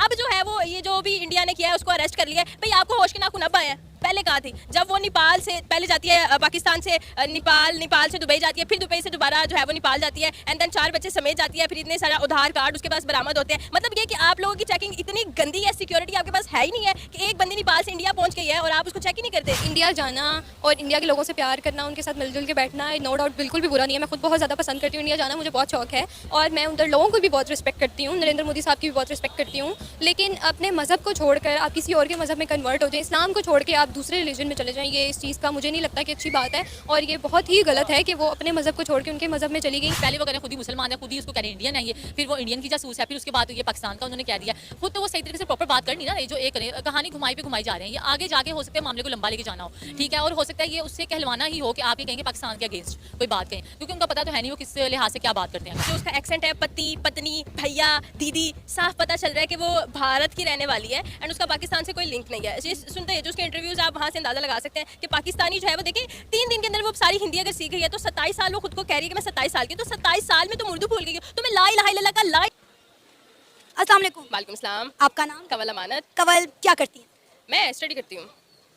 अब जो है वो ये जो भी इंडिया ने किया है उसको अरेस्ट कर लिया है। भाई आपको होश के नाखून अब आए हैं, पहले कहा थी जब वो नेपाल से पहले जाती है, पाकिस्तान से नेपाल से दुबई जाती है, फिर दुबई से दोबारा जो है वो नेपाल जाती है, एंड देन 4 बच्चे समेत जाती है, फिर इतने सारा आधार कार्ड उसके पास बरामद होते हैं। मतलब ये कि आप लोगों की चेकिंग इतनी गंदी है, सिक्योरिटी आपके पास है ही नहीं है कि एक बंदी नेपाल से इंडिया पहुंच गई है और आप उसको चेक ही नहीं करते। इंडिया जाना और इंडिया के लोगों से प्यार करना, उनके साथ मिलजुल के बैठना नो डाउट बिल्कुल भी बुरा नहीं है। मैं खुद बहुत ज़्यादा पसंद करती हूँ इंडिया जाना, मुझे बहुत शौक है और मैं उधर लोगों को भी बहुत रिस्पेक्ट करती हूँ, नरेंद्र मोदी साहब की भी बहुत रिस्पेक्ट करती हूँ। लेकिन अपने मज़हब को छोड़कर आप किसी और के मज़हब में कन्वर्ट हो जाए, इस्लाम को छोड़ के आप दूसरे रिलीजन में चले जाएँ, ये इस चीज़ का मुझे नहीं लगता कि अच्छी बात है और ये बहुत ही गलत है कि वो अपने मज़हब को छोड़ के उनके मज़हब में चली गई। पहले वो करें खुद ही मुसलमान है, खुद ही उसको करें इंडियन है ये, फिर वो इंडियन की जासूस है, फिर उसके बाद ये पाकिस्तान का उन्होंने कह दिया। खुद तो वो सही तरीके से प्रॉपर बात करनी ना, ये जो एक कहानी घुमाई पे घुमाई जा रहे हैं, ये आगे जाके हो सकता है मामले को लंबा लेके जाना हो, ठीक है, और हो सकता है ये उससे कहलवाना ही हो कि आप ये कहेंगे पाकिस्तान के अगेंस्ट कोई बात कहें, क्योंकि उनका पता तो है नहीं वो किस लिहाज से क्या बात करते हैं। जो उसका एक्सेंट है, पति पत्नी भैया दीदी, साफ पता चल रहा है कि वो भारत की रहने वाली है एंड उसका पाकिस्तान से कोई लिंक नहीं है। सुनते हैं जो उसके इंटरव्यूज आप वहाँ से अंदाजा लगा सकते हैं कि पाकिस्तानी जो है वो देखिए 3 दिन के अंदर वो सारी हिंदी अगर सीख गई है तो 27 साल वो खुद को कह रही है कि मैं 27 साल की, तो 27 साल में तुम उर्दू भूल गई हो, तुम्हें ला इलाहा इल्लल्लाह का ला। अस्सलाम वालेकुम। वालेकुम सलाम। आपका नाम? कवल अमानत। कवल क्या करती हैं? मैं स्टडी करती हूँ।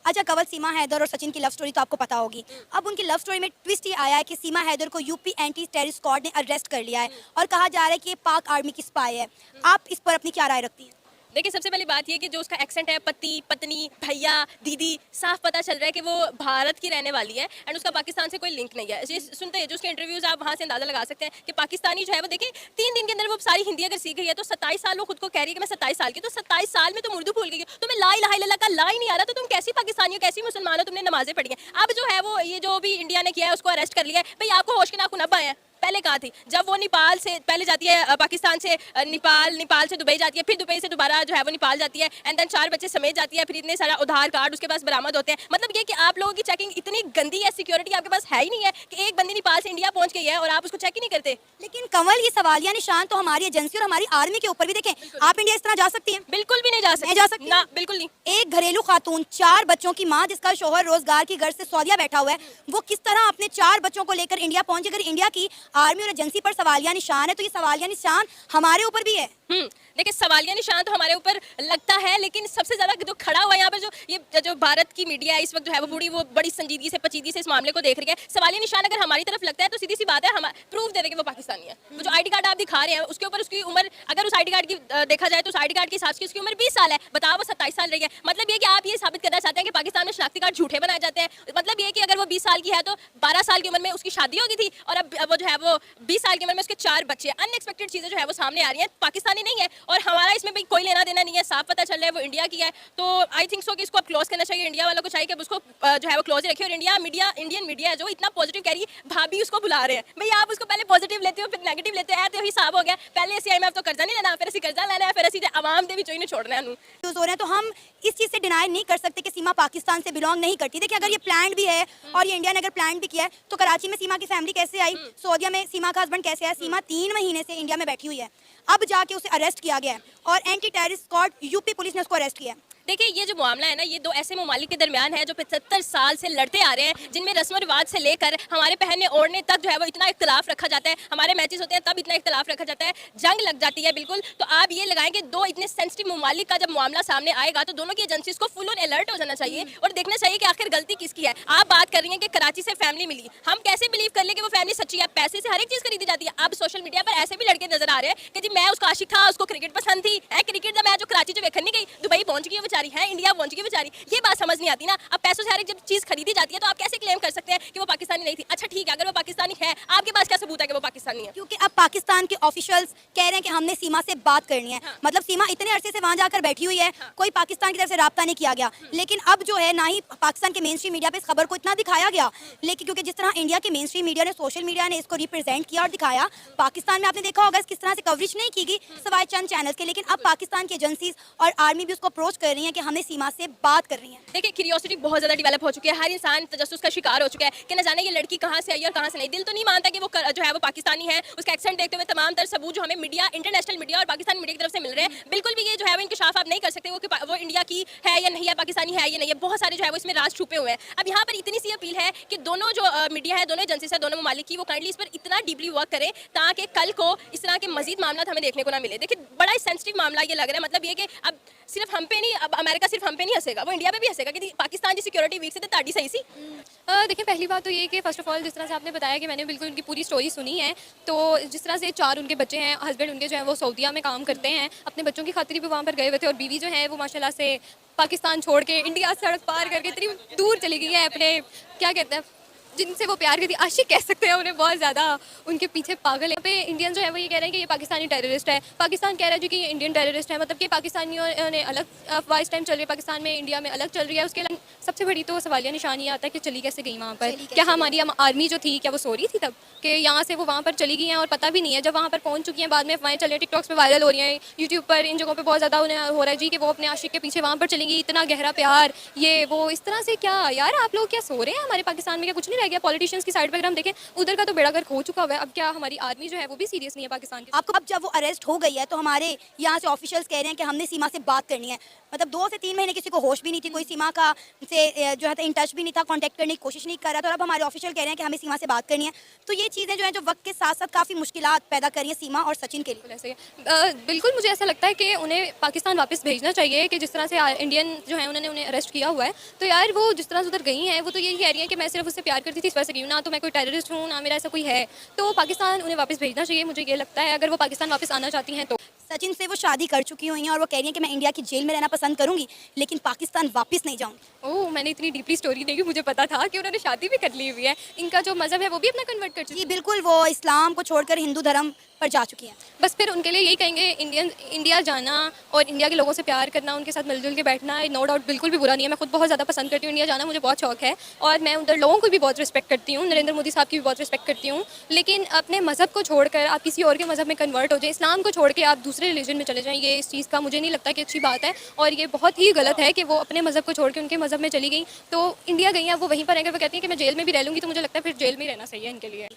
अच्छा कवल, सीमा हैदर और सचिन की लव स्टोरी तो आपको पता होगी। अब उनकी लव स्टोरी में ट्विस्ट ये आया है कि सीमा हैदर को यूपी एंटी टेररिस्ट स्क्वाड ने अरेस्ट कर लिया है और कहा जा रहा है कि ये पाक आर्मी की स्पाई है। आप इस पर अपनी क्या राय रखती हैं? देखिए सबसे पहली बात ये कि जो उसका एक्सेंट है, पति पत्नी भैया दीदी, साफ पता चल रहा है कि वो भारत की रहने वाली है एंड उसका पाकिस्तान से कोई लिंक नहीं है। ये सुनते हैं जो उसके इंटरव्यूज आप वहाँ से अंदाजा लगा सकते हैं कि पाकिस्तानी जो है वो देखिए 3 दिन के अंदर वो सारी हिंदी अगर सीख गई है तो 27 साल वो खुद को कह रही है कि मैं 27 साल की, तो 27 साल में तुम उर्दू भूल गई हो, तुम्हें ला इलाहा इल्लल्लाह का ला ही नहीं आ रहा, तो तुम कैसी पाकिस्तानी हो, कैसी मुसलमान हो, तुमने नमाजें पढ़ी हैं। अब जो है वो ये जो भी इंडिया ने किया है उसको अरेस्ट कर लिया है। भाई आपको होश के नाखून अब आए हैं, पहले कहा थी जब वो नेपाल से पहले जाती है, पाकिस्तान से नेपाल से दुबई जाती है, फिर दुबई से दोबारा जो है वो नेपाल जाती है, एंड देन 4 बच्चे समेत जाती है, फिर इतने सारा आधार कार्ड उसके पास बरामद होते हैं। मतलब ये कि आप लोगों की चेकिंग इतनी गंदी है, सिक्योरिटी आपके पास है ही नहीं है कि एक बंदी नेपाल से इंडिया पहुंच गई है और आप उसको चेक ही नहीं करते। लेकिन कमल, ये सवालिया निशान तो हमारी एजेंसी और हमारी आर्मी के ऊपर भी देखें। आप इंडिया इस तरह जा सकती हैं? बिल्कुल भी नहीं जा सकती। नहीं जा सकती ना, बिल्कुल नहीं। एक घरेलू खातून, 4 बच्चों की माँ, जिसका शोहर रोजगार की गर्ज से सऊदीया बैठा हुआ है, वो किस तरह अपने 4 बच्चों को लेकर इंडिया पहुंची? अगर इंडिया की आर्मी और एजेंसी पर सवालिया निशान है तो ये सवालिया निशान हमारे ऊपर भी है। देखिए सवालिया निशान तो हमारे ऊपर लगता है, लेकिन सबसे ज्यादा जो खड़ा हुआ यहाँ पर जो भारत की मीडिया है इस वक्त जो है वो बड़ी संजीदगी से पेचीदगी से इस मामले को देख रही है। सवालिया निशान अगर हमारी तरफ लगता है तो सीधी सी बात है, हम प्रूफ दे दें कि वो पाकिस्तानी है। वो जो आईडी कार्ड आप दिखा रहे हैं उसके ऊपर उसकी उम्र, अगर उस आईडी कार्ड की देखा जाए तो उस आईडी कार्ड के हिसाब से उसकी उम्र 20 साल है, बताओ वो 27 साल रही है। मतलब ये कि आप ये साबित करना चाहते हैं कि पाकिस्तान में शनाख्ती कार्ड झूठे बनाए जाते हैं। मतलब ये कि अगर वो 20 साल की है तो 12 साल की उम्र में उसकी शादी हो गई थी और अब वो जो है वो 20 साल की उम्र में उसके 4 बच्चे। अनएक्सपेक्टेड चीजें जो है वो सामने आ रही हैं। पाकिस्तानी नहीं है और हमारा इसमें कोई लेना देना नहीं है, साफ पता चल रहा है वो इंडिया की है। तो आई थिंक सो कि इसको अब क्लोज करना चाहिए, इंडिया वालों को चाहिए कि उसको जो है वो क्लोज रखे। और इंडियन मीडिया है जो इतना पॉजिटिव कह रही है, भाभी उसको बुला रहे हैं। भाई आप उसको पहले पॉजिटिव लेते हो फिर नेगेटिव लेते हो, तो हिसाब हो गया। पहले ऐसे IMF तो कर्जा नहीं लेना, फिर ऐसी कर्जा लेना है, फिर ऐसी आवाम दे भी छोड़ना है। हो रहे हैं तो हम इस चीज़ से डिनाई नहीं कर सकते कि सीमा पाकिस्तान से बिलोंग नहीं करती। देखिए अगर ये प्लान भी है और ये इंडिया ने अगर प्लान भी किया है तो कराची में सीमा की फैमिली कैसे आई, सऊदीया में सीमा का हस्बैंड कैसे आया? सीमा 3 महीने से इंडिया में बैठी हुई है, अब जाके उसे अरेस्ट किया गया है और anti terrorist squad UP police ने उसको अरेस्ट किया है। देखिए ये जो मामला है ना, ये 2 ऐसे ममालिक के दरमियान है जो 75 साल से लड़ते आ रहे हैं, जिनमें रस्म रिवाज से लेकर हमारे पहनने ओढ़ने तक जो है वो इतना इख्तलाफ रखा जाता है। हमारे मैचेस होते हैं तब इतना इख्तलाफ रखा जाता है, जंग लग जाती है बिल्कुल। तो आप ये लगाएं कि 2 इतने सेंसिटिव ममालिक का जब मामला सामने आएगा तो दोनों की एजेंसीज को फुल ऑन अलर्ट हो जाना चाहिए और देखना चाहिए कि आखिर गलती किसकी है। आप बात कर रही हैं कि कराची से फैमिली मिली, हम कैसे बिलीव कर ले कि वो फैमिली सच्ची है? पैसे से हर एक चीज खरीदी जाती है। अब सोशल मीडिया पर ऐसे भी लड़के नजर आ रहे हैं कि जी मैं उसका आशिक था, उसको क्रिकेट पसंद थी, क्रिकेट का मैच जो कराची जो देखने नहीं गई, दुबई पहुंच गई बेचारी है, इंडिया पहुंच गई बेचारी। ये बात समझ नहीं आती ना। अब पैसों से हर एक जब चीज खरीदी जाती है तो आप कैसे क्लेम कर सकते हैं कि वो पाकिस्तानी नहीं थी? अच्छा ठीक है, अगर वो पाकिस्तानी है, आपके पास क्या सबूत है कि वो पाकिस्तानी है? क्योंकि अब पाकिस्तान के ऑफिशियल्स कह रहे हैं कि हमने सीमा से बात करनी है। मतलब सीमा इतने अरसे से वहां जाकर बैठी हुई है, कोई पाकिस्तान की तरफ से राब्ता नहीं किया गया। लेकिन अब जो है ना ही पाकिस्तान के मेन स्ट्रीम मीडिया पे इस खबर को इतना दिखाया गया, लेकिन क्योंकि जिस तरह इंडिया के मेन स्ट्रीम मीडिया ने, सोशल मीडिया ने इसको रिप्रेजेंट किया और दिखाया, पाकिस्तान में आपने देखा होगा किस तरह से कवरेज नहीं की गई सवाए चंद चैनल्स के। लेकिन अब पाकिस्तान की एजेंसीज और आर्मी भी उसको अप्रोच कर रही है कि हमें सीमा से बात कर रही है। देखिए क्यूरियोसिटी बहुत ज़्यादा डेवलप हो चुकी है, हर इंसान तजस्सुस का शिकार हो चुका है कि न जाने ये लड़की कहाँ से आई और कहाँ से नहीं। दिल तो नहीं मानता कि वो जो है वो पाकिस्तानी पाकिस्तानी है उसका एक्सेंट देखते हुए तमाम तर सबूत जो हमें मीडिया, इंटरनेशनल मीडिया और पाकिस्तानी मीडिया की तरफ से मिल रहे हैं, बिल्कुल भी ये जो है वो इंकशाफ आप नहीं कर सकते वो इंडिया की है या नहीं है, पाकिस्तानी है या नहीं है। बहुत सारे जो है वो इसमें राज छुपे हुए हैं। अब यहाँ पर इतनी सी अपील है कि दोनों जो मीडिया है, दोनों एजेंसीज है, दोनों ममालिक की, वो काइंडली इस पर इतना डीपली वर्क करें ताकि कल को इस तरह के मजीद मामला हमें देखने को ना मिले। देखिए बड़ा ही सेंसिटिव मामला ये लग रहा है, मतलब ये कि अब सिर्फ हम पे नहीं, अब अमेरिका सिर्फ हम पे नहीं हंसेगा, वो इंडिया पे भी हंसेगा कि पाकिस्तान की सिक्योरिटी वीक से तो ताड़ी सही सी। देखिए पहली बात तो ये कि फ़र्स्ट ऑफ ऑल जिस तरह से आपने बताया कि मैंने बिल्कुल उनकी पूरी स्टोरी सुनी है, तो जिस तरह से 4 उनके बच्चे हैं, हस्बैंड उनके जो है वो सऊदीया में काम करते हैं, अपने बच्चों की खातिर भी वहाँ पर गए हुए थे, और बीवी जो है वो माशाल्लाह से पाकिस्तान छोड़ के इंडिया सड़क पार करके इतनी दूर चली गई है अपने, क्या कहते हैं, जिनसे वो प्यार करती, आशिक कह सकते हैं उन्हें, बहुत ज़्यादा उनके पीछे पागल है। यहाँ पे इंडियन जो है वो ये कह रहे हैं कि ये पाकिस्तानी टेररिस्ट है, पाकिस्तान कह रहा है जो कि ये इंडियन टेररिस्ट है, मतलब कि पाकिस्तानियों ने अलग अफवाह इस टाइम चल रही है, पाकिस्तान में इंडिया में अलग चल रही है। उसके अलावा सबसे बड़ी तो सवालिया निशान ये आता है कि चली कैसे गई वहाँ पर, क्या हमारी आर्मी जो थी क्या वो सो रही थी तब कि यहाँ से वो वहाँ पर चली गई हैं और पता भी नहीं है, जब वहाँ पर पहुँच चुकी हैं बाद में अफवाहें चल रही हैं, टिकटॉक्स पे वायरल हो रही हैं, यूट्यूब पर इन जगहों पर बहुत ज़्यादा उन्हें हो रहा है जी कि वो अपने आशिक के पीछे वहाँ पर चली गई, इतना गहरा प्यार, ये वो इस तरह से। क्या यार आप लोग क्या सो रहे हैं, हमारे पाकिस्तान में क्या कुछ नहीं रह गया? पॉलिटिशियंस की साइड पर अगर हम देखें उधर का तो बेड़ा गर्क हो चुका हुआ है, अब क्या हमारी आर्मी जो है वो भी सीरियस नहीं है पाकिस्तान के? आपको अब जब वो अरेस्ट हो गई है तो हमारे यहाँ से ऑफिशियल्स कह रहे हैं कि हमने सीमा से बात करनी है, मतलब 2 से 3 महीने किसी को होश भी नहीं थी, कोई सीमा का से जो है इन टच भी नहीं था, कांटेक्ट करने की कोशिश नहीं कर रहा था, और अब हमारे ऑफिशियल कह रहे हैं कि हमें सीमा से बात करनी है। तो ये चीज़ें जो है जो वक्त के साथ साथ काफ़ी मुश्किलात पैदा कर रही है सीमा और सचिन के लिए। ऐसे बिल्कुल मुझे ऐसा लगता है कि उन्हें पाकिस्तान वापस भेजना चाहिए, कि जिस तरह से इंडियन जो है उन्होंने उन्हें अरेस्ट किया हुआ है, तो यार वो जिस तरह से उधर गई हैं वो तो यही कह रही है कि मैं सिर्फ उससे प्यार करती थी, इस वजह से गई हूँ, ना तो मैं कोई टेररिस्ट हूँ ना मेरा ऐसा कोई है, तो पाकिस्तान उन्हें वापस भेजना चाहिए मुझे ये लगता है, अगर वो पाकिस्तान वापस आना चाहती हैं तो। सचिन से वो शादी कर चुकी हुई हैं और वो कह रही हैं कि मैं इंडिया की जेल में रहना पसंद करूंगी लेकिन पाकिस्तान वापस नहीं जाऊंगी। ओह, मैंने इतनी डीपली स्टोरी नहीं की, मुझे पता था कि उन्होंने शादी भी कर ली हुई है, इनका जो मज़हब है वो भी अपना कन्वर्ट कर चुकी जी बिल्कुल, वो इस्लाम को छोड़कर हिंदू धर्म पर जा चुकी हैं। बस फिर उनके लिए यही कहेंगे, इंडिया जाना और इंडिया के लोगों से प्यार करना, उनके साथ मिलजुल के बैठना, नो डाउट बिल्कुल भी बुरा नहीं है। मैं खुद बहुत ज़्यादा पसंद करती हूँ इंडिया जाना, मुझे बहुत शौक है और मैं उधर लोगों को भी बहुत रिस्पेक्ट करती हूँ, नरेंद्र मोदी साहब की भी बहुत रिस्पेक्ट करती हूँ, लेकिन अपने मज़हब को छोड़कर आप किसी और के मज़हब में कन्वर्ट हो जाए, इस्लाम को छोड़ के आप दूसरे रिलीजन में चले जाएँ, ये इस चीज़ का मुझे नहीं लगता कि अच्छी बात है, और ये बहुत ही गलत है कि वो अपने मज़हब को छोड़ के उनके मज़हब में चली गई। तो इंडिया गई हैं, वो वहीं पर अगर वो कहती हैं कि मैं जेल में भी रह लूँगी, तो मुझे लगता है फिर जेल में ही रहना सही है इनके लिए।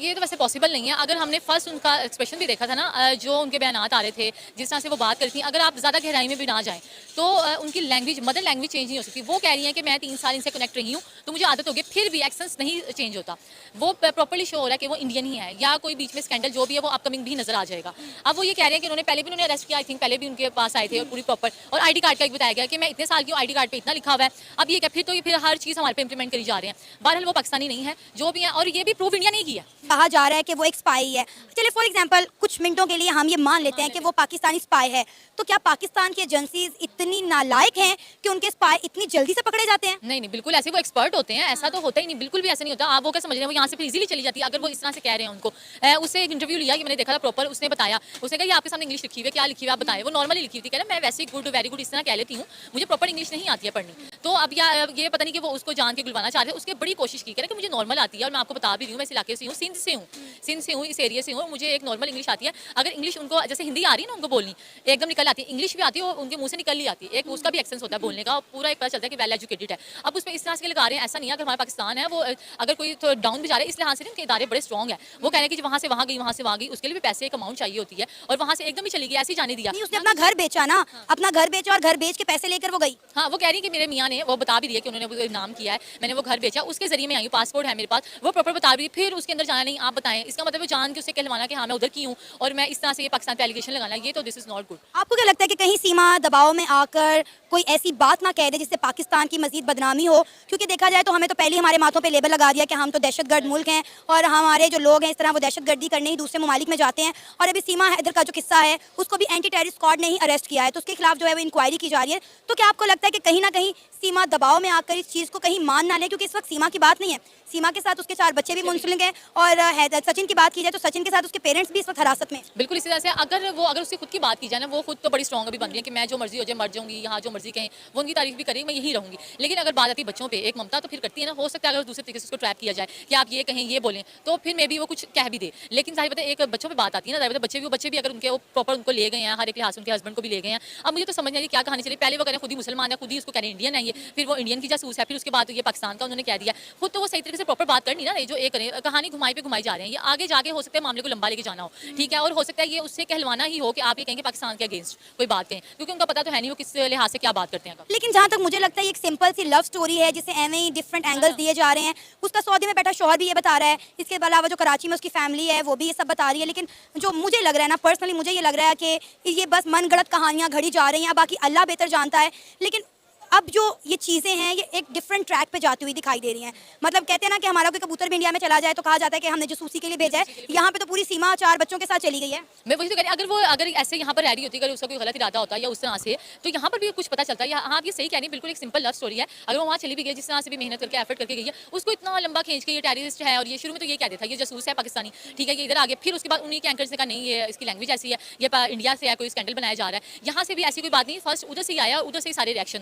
ये तो वैसे पॉसिबल नहीं है। अगर हमने फर्स्ट उनका एक्सप्रेशन भी देखा था ना, जो उनके बयानात आ रहे थे, जिस तरह से वो बात करती थी, अगर आप ज़्यादा गहराई में भी ना जाएं तो उनकी लैंग्वेज, मदर लैंग्वेज चेंज नहीं हो सकती। वो कह रही हैं कि मैं 3 साल इनसे कनेक्ट रही हूँ तो मुझे आदत हो गई, फिर भी एक्सेंस नहीं चेंज होता। वो प्रॉपर्ली शो हो रहा है कि वो इंडियन ही है, या कोई बीच में स्कैंडल जो भी है वो अपकमिंग भी नजर आ जाएगा। अब वो ये कह रहे हैं कि उन्होंने पहले भी उन्होंने अरेस्ट किया, आई थिंक पहले भी उनके पास आए थे और पूरी प्रॉपर, और आईडी कार्ड का एक बताया गया कि मैं इतने साल की हूँ, आईडी कार्ड पे इतना लिखा हुआ है। अब ये क्या फिर तो ये फिर हर चीज़ हमारे पे इंप्लीमेंट करी जा रहे हैं। बहरहाल वो पाकिस्तानी नहीं है जो भी है, और ये भी प्रूव इंडिया नहीं किया। कहा जा रहा है कि वो एक स्पाई है। चलिए फॉर एग्जांपल कुछ मिनटों के लिए हम ये मान लेते हैं कि वो पाकिस्तानी स्पाई है, तो क्या पाकिस्तान की एजेंसीज इतनी नालायक हैं कि उनके स्पाई इतनी जल्दी से पकड़े जाते हैं? नहीं नहीं, बिल्कुल ऐसे वो एक्सपर्ट होते हैं, ऐसा तो होता ही नहीं, बिल्कुल भी ऐसा नहीं होता। आप वो क्या समझ रहे हैं, वो यहाँ से फिर इजीली चली जाती है अगर वो इस तरह से कह रहे हैं उनको। उससे एक इंटरव्यू लिया कि मैंने देखा था प्रॉपर, उसने बताया, उसने कहा ये आपके सामने इंग्लिश लिखी हुई है, क्या लिखी हुई है आप बताएं। वो नॉर्मली लिखी हुई थी, कह रहा मैं वैसे गुड वेरी गुड इस तरह कह लेती हूँ, मुझे प्रॉपर इंग्लिश नहीं आती है पढ़नी। तो अब ये पता नहीं कि वो उसको जान के गुलवाना चाह रहे हैं, उसके बड़ी कोशिश की, कह रहे कि मुझे नॉर्मल आती है, और मैं आपको बता भी रही हूँ, मैं इस इलाके से हूँ, सिंध से हूँ, इस एरिया से हूँ, मुझे एक नॉर्मल इंग्लिश आती है। अगर इंग्लिश उनको जैसे हिंदी आ रही है ना उनको बोलनी एकदम निकल आती है, इंग्लिश भी आती है, उनके मुंह से निकल ही आती है, एक उसका भी एक्सेंस होता है बोलने का, पूरा एक पता चलता है कि वेल एजुकेटेड है। अब उसमें इस तरह से लगा रहे हैं, ऐसा नहीं है। अगर हमारा पाकिस्तान है, वो अगर कोई तो डाउन भी जा रहा है, इस लिहाज से उनके इदारे बड़े स्ट्रॉन्ग है। वो कह रहे हैं कि वहाँ से वहाँ गई, वहाँ से वहाँ गई, उसके लिए भी पैसे एक अमाउंट चाहिए होती है, और वहाँ से एकदम ही चली गई, ऐसे ही जाने दिया। नहीं, उसने अपना घर बेचा ना, अपना घर बेचा और घर बेच के पैसे लेकर वो गई। हाँ, वो कह रही है कि मेरे मियाँ ने, वो बता भी दिया कि उन्होंने वो नाम किया है, मैंने वो घर बेचा, उसके जरिए मैं आई हूँ, पासपोर्ट है मेरे पास, वो प्रॉपर बता रही है, फिर उसके अंदर जाना नहीं। आप बताएं, इसका मतलब जान के उससे कहलवाना कि हाँ मैं उधर की हूँ और मैं इस तरह से ये पाकिस्तान पे एलिगेशन लगाना, ये तो दिस इज नॉट गुड। आपको क्या लगता है कि कहीं सीमा दबाव में आकर कोई ऐसी बात ना कह दे जिससे पाकिस्तान की मजीद बदनामी हो? क्योंकि देखा जाए तो हमें तो पहले हमारे माथों पे लेबल लगा दिया कि हम तो दहशतगर्द मुल्क हैं और हमारे जो लोग हैं इस तरह वो दहशतगर्दी करने ही दूसरे ममालिक में जाते हैं। और अभी सीमा हैदर का जो किस्सा है उसको भी एंटी टेररिस्ट स्क्वाड ने ही अरेस्ट किया है, तो उसके खिलाफ जो है वो इंक्वायरी की जा रही है। तो क्या आपको लगता है कि कहीं ना कहीं सीमा दबाव में आकर इस चीज़ को कहीं मान ना ले? क्योंकि इस वक्त सीमा की बात नहीं है, सीमा के साथ उसके 4 बच्चे भी मुंसलिक हैं, और सचिन की बात की जाए तो सचिन के साथ उसके पेरेंट्स भी इस वक्त हिरासत में। बिल्कुल इसी तरह से अगर उसकी खुद की बात की जाए ना, वो खुद तो बड़ी स्ट्रॉन्ग अभी बन रही है कि मैं जो मर्जी हो जाए मर जाऊंगी, यहाँ जो मर्जी कहें वो उनकी तारीफ भी करेंगे, मैं यही रहूंगी। लेकिन अगर बात आती है बच्चों पे, एक ममता तो फिर करती है ना, हो सकता है अगर दूसरे तरीके से उसको ट्रैप किया जाए कि आप ये कहें ये बोलें तो फिर मे भी वो कुछ कह भी दे। लेकिन जाहिर बात है एक बच्चों पे बात आती है ना, जाहिर बात है बच्चे भी अगर उनके प्रॉपर उनको ले गए हैं, हर एक लिहाज उनके हस्बैंड को भी ले गए हैं। अब मुझे तो समझ नहीं आ रही क्या कहानी चली। पहले वो कह रहे खुद ही मुसलमान है, खुद ही उसको कह रहे इंडियन है ये, फिर वो इंडियन की जासूस है, फिर उसके बाद ये पाकिस्तान का उन्होंने कह दिया। खुद तो वो सही तरीके से से प्रॉपर बात करनी ना, ये जो एक कहानी घुमाई पे घुमाई जा रहे हैं, ये आगे जाके हो सकता है मामले को लंबा लेके जाना हो, ठीक है, और हो सकता है ये उससे कहलवाना ही हो कि आप ये कहेंगे पाकिस्तान के अगेंस्ट कोई बात कहें, क्योंकि उनका पता तो है नहीं वो किस लिहाज से क्या बात करते हैं। लेकिन जहाँ तक मुझे लगता है ये एक सिंपल सी लव स्टोरी है जिसे एवं ही डिफरेंट एंगल्स दिए जा रहे हैं। उसका सऊदी में बैठा शौहर भी ये बता रहा है, इसके अलावा जो कराची में उसकी फैमिली है वो भी ये सब बता रही है। लेकिन जो मुझे लग रहा है ना, पर्सनली मुझे ये लग रहा है कि ये बस मनगढ़ंत कहानियाँ घड़ी जा रही हैं, बाकी अल्लाह बेहतर जानता है। लेकिन अब जो ये चीज़ें हैं ये एक डिफरेंट ट्रैक पे जाती हुई दिखाई दे रही हैं। मतलब कहते हैं ना कि हमारा कोई कबूतर भी इंडिया में चला जाए तो कहा जाता है कि हमने जासूसी के लिए भेजा है, यहाँ पे तो पूरी सीमा 4 बच्चों के साथ चली गई है। मैं वही तो कह रही, अगर ऐसे यहाँ पर रह रही होती, अगर उसका कोई गलत इरादा होता या उस तरह से, तो यहाँ पर भी कुछ पता चलता है। हाँ, आप ये सही कह रही हैं, बिल्कुल एक सिंपल लव स्टोरी है। अगर वो वहाँ चली भी गई, जिस तरह से भी मेहनत करके एफर्ट करके गई है, उसको इतना लंबा खींच के ये टेररिस्ट है और ये शुरू में तो ये कह देता है ये जासूस है पाकिस्तानी, ठीक है, ये इधर आ गया, फिर उसके बाद उन्हीं के एंकर्स ने कहा नहीं ये इसकी लैंग्वेज ऐसी है, ये इंडिया से है, कोई स्कैंडल बनाया जा रहा है। यहाँ से भी ऐसी कोई बात नहीं, फर्स्ट उधर से ही आया, उधर से ही सारे रिएक्शन